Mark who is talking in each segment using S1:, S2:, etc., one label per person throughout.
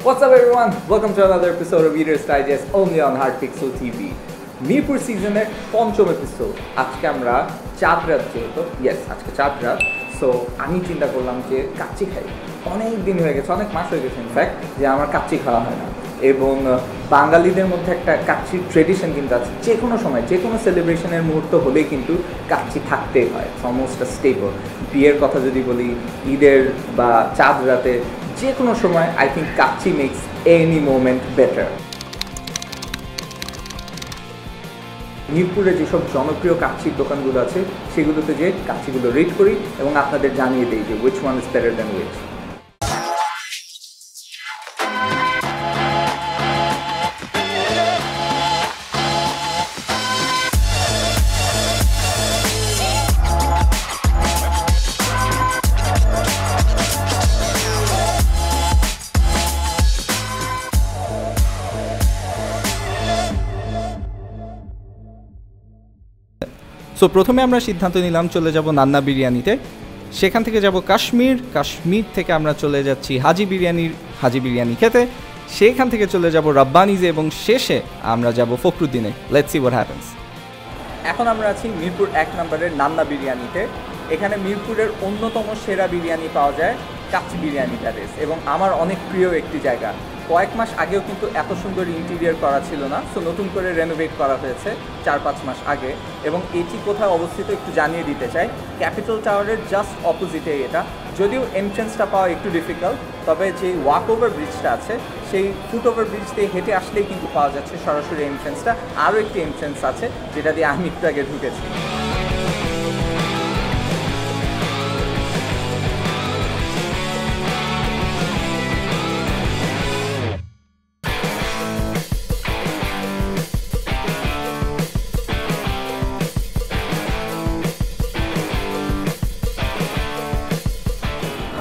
S1: What's up everyone? Welcome to another episode of Eater's Digest only on Heartpixel TV. Mirpur সিজনের পঞ্চম episode. আজকে আমরা চাঁদ রাত যেহেতু আজকে চাঁদ রাত, সো আমি চিন্তা করলাম যে কাচ্চি খাই। অনেক দিন হয়ে গেছে, অনেক মাস হয়ে গেছে ইনফ্যাক্ট, যে আমার কাচ্চি খাওয়া হয় না। এবং বাঙালিদের মধ্যে একটা কাচ্চির ট্রেডিশন কিন্তু আছে, যে কোনো সময় যে কোনো সেলিব্রেশনের মুহূর্ত হলেই কিন্তু কাচ্চি থাকতেই হয়, অলমোস্ট স্টেবল। বিয়ের কথা যদি বলি, ঈদের বা চাঁদ রাতে, যে কোনো সময় I think kacchi makes any moment better. মিরপুরে যেসব জনপ্রিয় কাচ্চির দোকানগুলো আছে সেগুলোতে যে কাচ্চিগুলো রেট করি এবং আপনাদের জানিয়ে দিই যে which one is better than which.
S2: So প্রথমে আমরা সিদ্ধান্ত নিলাম চলে যাব নান্না বিরিয়ানিতে, সেখান থেকে যাব কাশ্মীর থেকে আমরা চলে যাচ্ছি হাজি বিরিয়ানি খেতে, সেখান থেকে চলে যাব রাব্বানিজে এবং শেষে আমরা যাব ফখরুদ্দিনে। Let's see what happens.
S1: এখন আমরা আছি মিরপুর 1 নম্বরের নান্না বিরিয়ানিতে। এখানে মিরপুরের অন্যতম সেরা বিরিয়ানি পাওয়া যায়, কাচ্চি বিরিয়ানি প্যালেস, এবং আমার অনেক প্রিয় একটি জায়গা। কয়েক মাস আগেও কিন্তু এত সুন্দর ইন্টেরিয়র করা ছিল না, সো নতুন করে রেনোভেট করা হয়েছে 4-5 মাস আগে। এবং এটি কোথায় অবস্থিত একটু জানিয়ে দিতে চাই, ক্যাপিটাল টাওয়ারের জাস্ট অপোজিটে এটা। যদিও এন্ট্রেন্সটা পাওয়া একটু ডিফিকাল্ট, তবে যে ওয়াক ওভার ব্রিজটা আছে সেই ফুট ওভার ব্রিজ দিয়ে হেঁটে আসলেই কিন্তু পাওয়া যাচ্ছে সরাসরি এন্ট্রেন্সটা। আরও একটি এন্ট্রেন্স আছে যেটা দিয়ে আমি একটু আগে ঢুকেছি।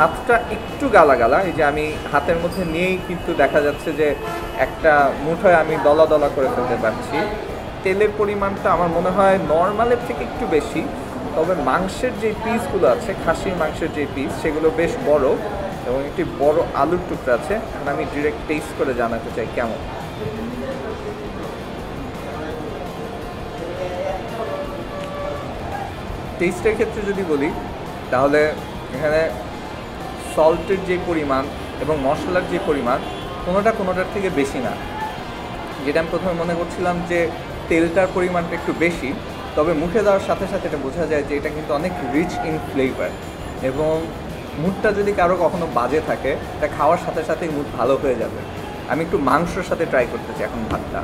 S1: হাতটা একটু গালা, এই যে আমি হাতের মধ্যে নিয়েই কিন্তু দেখা যাচ্ছে যে একটা মুঠোয় আমি দলা করে ফেলতে পারছি। তেলের পরিমাণটা আমার মনে হয় নর্মালের থেকে একটু বেশি, তবে মাংসের যে পিসগুলো আছে, খাসির মাংসের যে পিস, সেগুলো বেশ বড় এবং একটি বড় আলুর টুকরা আছে। এখন আমি ডিরেক্ট টেস্ট করে জানাতে চাই কেমন। টেস্টের ক্ষেত্রে যদি বলি তাহলে এখানে সল্টের যে পরিমাণ এবং মশলার যে পরিমাণ কোনোটার থেকে বেশি না। যেটা আমি প্রথমে মনে করছিলাম যে তেলটার পরিমাণটা একটু বেশি, তবে মুখে দেওয়ার সাথে সাথে এটা বোঝা যায় যে এটা কিন্তু অনেক রিচ ইন ফ্লেভার। এবং মুডটা যদি কারো কখনো বাজে থাকে, এটা খাওয়ার সাথে সাথেই মুড ভালো হয়ে যাবে। আমি একটু মাংসর সাথে ট্রাই করতেছি এখন ভাতটা।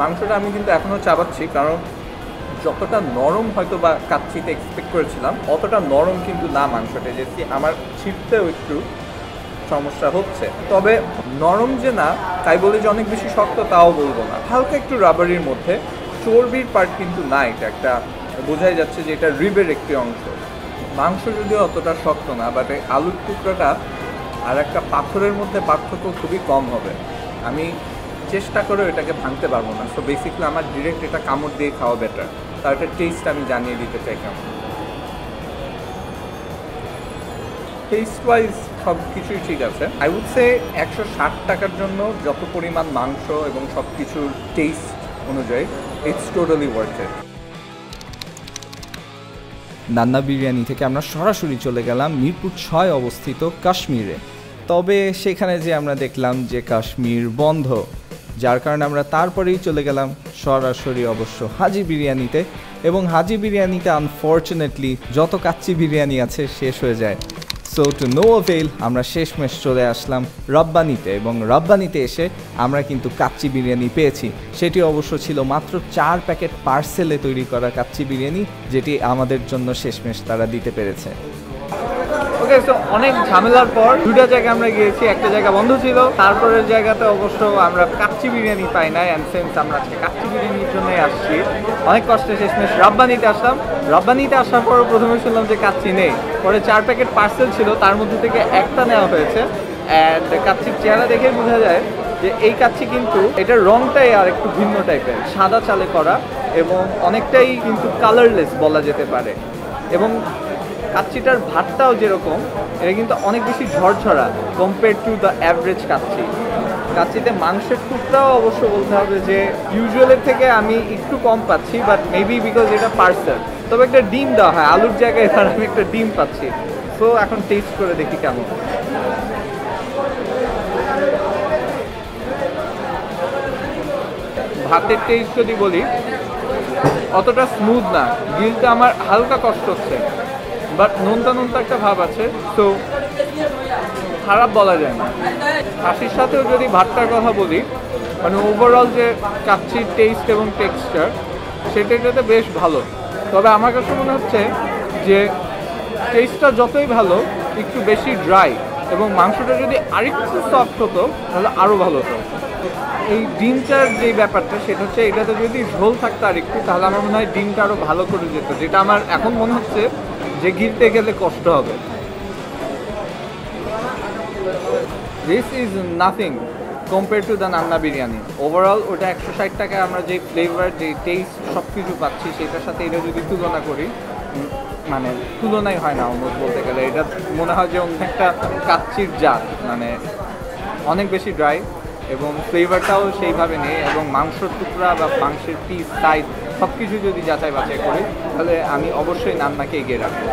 S1: মাংসটা আমি কিন্তু এখনও চাবাচ্ছি, কারণ যতটা নরম হয়তো বা কাচ্চিতে এক্সপেক্ট করেছিলাম অতটা নরম কিন্তু না মাংসটা, যে আমার ছিটতেও একটু সমস্যা হচ্ছে। তবে নরম যে না তাই বলে যে অনেক বেশি শক্ত তাও বলবো না, হালকা একটু রাবারির মধ্যে। চর্বির পার্ট কিন্তু না, এটা একটা বোঝাই যাচ্ছে যে এটা রিবের একটি অংশ। মাংস যদিও অতটা শক্ত না, বাট এই আলুর টুকরাটা আর একটা পাথরের মধ্যে পার্থক্য খুবই কম হবে। আমি চেষ্টা করেও এটাকে ভাঙতে পারবো না, সো বেসিক্যালি আমার ডিরেক্ট এটা কামড় দিয়ে খাওয়া বেটার। তার একটা টেস্ট আমি জানিয়ে দিতে চাই কেমন। টেস্ট ওয়াইজ সব কিছুই ঠিক আছে। আই উড সে 160 টাকার জন্য যত পরিমাণ মাংস এবং সব কিছুর টেস্ট অনুযায়ী it's totally worth it.
S2: Nanna biryani থেকে আমরা সরাসরি চলে গেলাম মিরপুর 6 অবস্থিত কাশ্মীরে। তবে সেখানে যে আমরা দেখলাম যে কাশ্মীর বন্ধ, যার কারণে আমরা তারপরেই চলে গেলাম সরাসরি অবশ্য হাজি বিরিয়ানিতে। এবং হাজি বিরিয়ানিতে আনফর্চুনেটলি যত কাচ্চি বিরিয়ানি আছে শেষ হয়ে যায়। সো টু নো অ্যাভেল আমরা শেষমেশ চলে আসলাম রাব্বানিতে, এবং রাব্বানিতে এসে আমরা কিন্তু কাচ্চি বিরিয়ানি পেয়েছি। সেটি অবশ্য ছিল মাত্র 4 প্যাকেট পার্সেলে তৈরি করা কাচ্চি বিরিয়ানি, যেটি আমাদের জন্য শেষমেশ তারা দিতে পেরেছে।
S1: ওকে, সো অনেক ঝামেলার পর দুটো জায়গায় আমরা গিয়েছি, একটা জায়গা বন্ধ ছিল, তারপরের জায়গাতে অবশ্য আমরা কাচ্চি বিরিয়ানি পাই নাই। অ্যান্ড সেন্স আমরা আজকে কাচ্চি বিরিয়ানির জন্যই আসছি। অনেক কষ্টে শেষমেশ রাব্বানিতে আসলাম। রাব্বানিতে আসার পর প্রথমে শুনলাম যে কাচ্চি নেই, পরে 4 প্যাকেট পার্সেল ছিল, তার মধ্যে থেকে একটা নেওয়া হয়েছে। অ্যান্ড কাচ্চির চেহারা দেখে বোঝা যায় যে এই কাচ্চি কিন্তু এটার রংটাই আর একটু ভিন্ন টাইপের, সাদা চালে করা এবং অনেকটাই কিন্তু কালারলেস বলা যেতে পারে। এবং কাচ্চিটার ভাতটাও যেরকম, এটা কিন্তু অনেক বেশি ঝরঝরা compare to the average kacchi. কাচ্চিতে মাংসের টুকরাও অবশ্য বলতে হবে যে ইউজুয়ালের থেকে আমি একটু কম পাচ্ছি, বাট মেবি বিকজ এটা পার্সেল। তবে একটা ডিম দেওয়া হয়, আলুর জায়গায় এবার আমি একটা ডিম পাচ্ছি। সো এখন টেস্ট করে দেখি কেমন। ভাতের টেস্ট যদি বলি, অতটা স্মুথ না, গিলতে আমার হালকা কষ্ট হচ্ছে, বাট নোনতা নোনতা একটা ভাব আছে, তো খারাপ বলা যায় না। খাসির সাথেও যদি ভাতটার কথা বলি, মানে ওভারঅল যে কাচ্চির টেস্ট এবং টেক্সচার সেটাতে বেশ ভালো। তবে আমার কাছে মনে হচ্ছে যে টেস্টটা যতই ভালো, একটু বেশি ড্রাই, এবং মাংসটা যদি আরেকটু সফট হতো তাহলে আরও ভালো হতো। এই ডিমটার যে ব্যাপারটা সেটা হচ্ছে, এটাতে যদি ঝোল থাকতো আর একটু, তাহলে আমার মনে হয় ডিমটা আরও ভালো করে যেত, যেটা আমার এখন মনে হচ্ছে যে গিলতে গেলে কষ্ট হবে। This is nothing compare to the Nanna biryani. Overall ওটা 160 টাকায় আমরা যে ফ্লেভার, যে টেস্ট সব কিছু পাচ্ছি, সেটার সাথে এটা যদি তুলনা করি, মানে তুলনাই হয় না অলমোস্ট বলতে গেলে। এটা মনে হয় যে অন্য একটা কাচ্চির জাত, মানে অনেক বেশি ড্রাই এবং ফ্লেভারটাও সেইভাবে নেই, এবং মাংসের টুকরা বা মাংসের পিস সাইজ সব কিছু যদি যাচাই বাছাই করি, তাহলে আমি অবশ্যই নান্নাকে এগিয়ে রাখবো।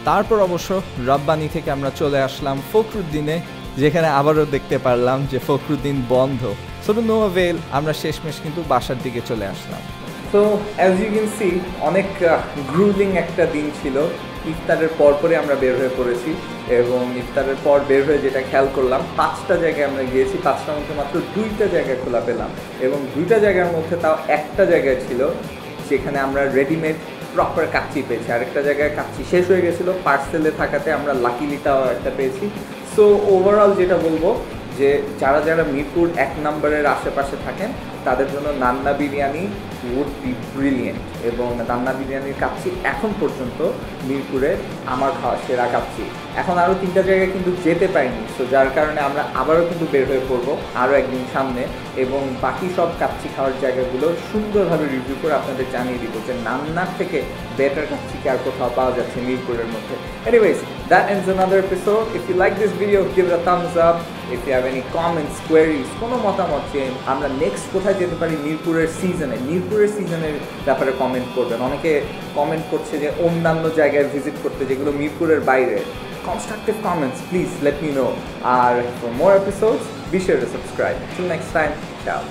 S2: তারপর অবশ্য রাব্বানি থেকে আমরা চলে আসলাম ফখরুদ্দিনে, যেখানে আবারও দেখতে পারলাম যে ফখরুদ্দিন বন্ধ। সো নো অ্যাভেল, আমরা শেষমেশ কিন্তু বাসার দিকে চলে আসলাম।
S1: তো অ্যাজ ইউ ক্যান সি, অনেক গ্রুলিং একটা দিন ছিল। ইফতারের পরপরই আমরা বের হয়ে পড়েছি, এবং ইফতারের পর বের হয়ে যেটা খেয়াল করলাম, 5টা জায়গায় আমরা গিয়েছি, 5টার মধ্যে মাত্র 2টা জায়গায় খোলা পেলাম, এবং 2টা জায়গার মধ্যে তাও একটা জায়গায় ছিল যেখানে আমরা রেডিমেড প্রপার কাচ্চি পেয়েছি, আরেকটা জায়গায় কাচ্চি শেষ হয়ে গেছিলো, পার্সেলে থাকাতে আমরা লাকিলিটাও একটা পেয়েছি। সো ওভারঅল যেটা বলবো যে যারা যারা মিরপুর 1 নম্বরের আশেপাশে থাকেন, তাদের জন্য Nanna biryani would be brilliant, এবং নান্না বিরিয়ানির কাচ্চি এখন পর্যন্ত মিরপুরের আমার খাওয়া সেরা কাচ্চি। এখন আরও 3টা জায়গায় কিন্তু যেতে পারিনি, সো যার কারণে আমরা আবারও কিন্তু বের হয়ে পড়বো আরও একদিন সামনে, এবং বাকি সব কাচ্চি খাওয়ার জায়গাগুলো সুন্দরভাবে রিভিউ করে আপনাদের জানিয়ে দিব যে নান্নার থেকে বেটার কাচ্চি কি আর কোথাও পাওয়া যাচ্ছে মিরপুরের মধ্যে। Anyways, that ends another episode. If you like this video, give it a thumbs up. If you have any comments, queries, কোনো মতামত চেন, আমরা নেক্সট কোথায় যেতে পারি মিরপুরের সিজনের ব্যাপারে কমেন্ট করবেন। অনেকে কমেন্ট করছে যে অন্যান্য জায়গায় ভিজিট করতে, যেগুলো মিরপুরের বাইরে। Constructive comments, please let me know. And for more episodes, be sure to subscribe. Till next time, ciao.